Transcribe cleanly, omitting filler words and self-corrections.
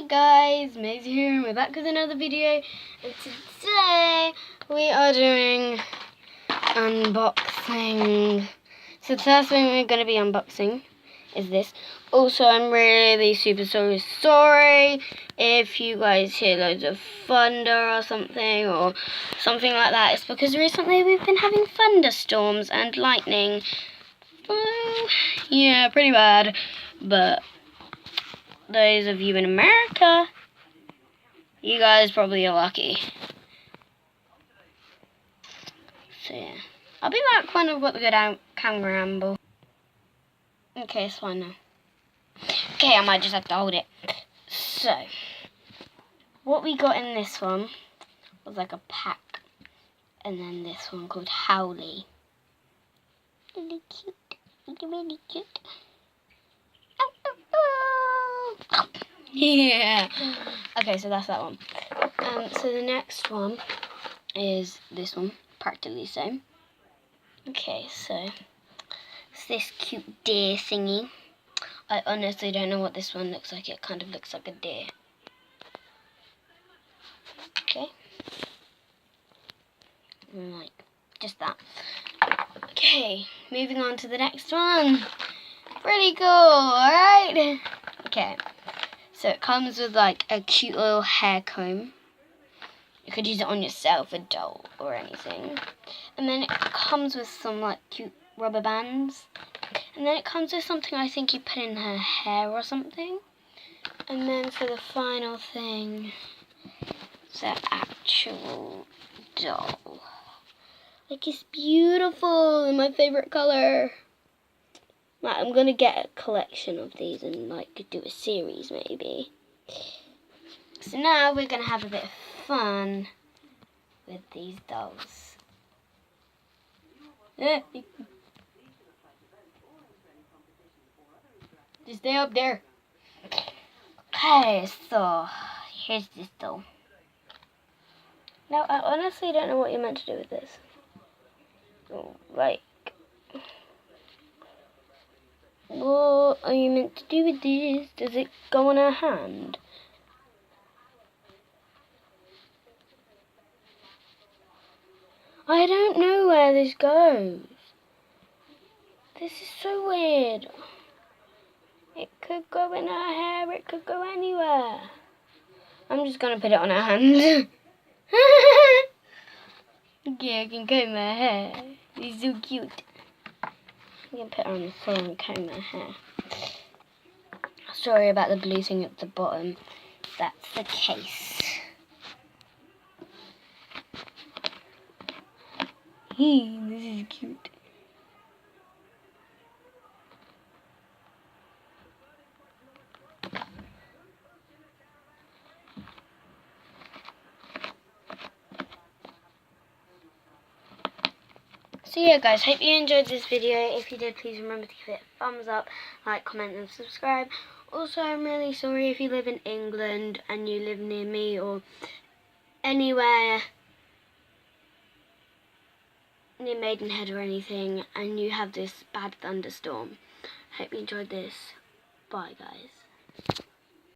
guys, Maisie here, and we're back with another video, and today we are doing unboxing. So the first thing we're going to be unboxing is this. Also, I'm really super sorry if you guys hear loads of thunder or something like that. It's because recently we've been having thunderstorms and lightning. Yeah, pretty bad, but those of you in America, you guys probably are lucky. So yeah, I'll be back when I've got the good camera angle. Okay, it's fine now. Okay, I might just have to hold it. So, what we got in this one was like a pack, and then this one called Howley. Really cute. Really cute. Yeah. Okay, so that's that one. So the next one is this one, practically the same. Okay, so it's this cute deer thingy. I honestly don't know what this one looks like. It kind of looks like a deer. Okay. And like, just that. Okay, moving on to the next one. Pretty cool, alright? Okay. So it comes with like a cute little hair comb. You could use it on yourself, a doll, or anything. And then it comes with some like cute rubber bands. And then it comes with something I think you put in her hair or something. And then for the final thing, the actual doll. Like, it's beautiful and my favorite color. Like, I'm gonna get a collection of these and like do a series maybe. So now we're gonna have a bit of fun with these dolls. Just stay up there. Okay, so here's this doll. Now, I honestly don't know what you're meant to do with this. Like, what are you meant to do with this? Does it go on her hand? I don't know where this goes. This is so weird. It could go in her hair, it could go anywhere. I'm just gonna put it on her hand. Okay, I can comb her hair. She's so cute. I'm gonna put her on the floor and comb her hair. Sorry about the blue thing at the bottom. That's the case. This is cute. So yeah guys, hope you enjoyed this video. If you did, please remember to give it a thumbs up, like, comment and subscribe. Also, I'm really sorry if you live in England and you live near me or anywhere near Maidenhead or anything and you have this bad thunderstorm. Hope you enjoyed this. Bye guys.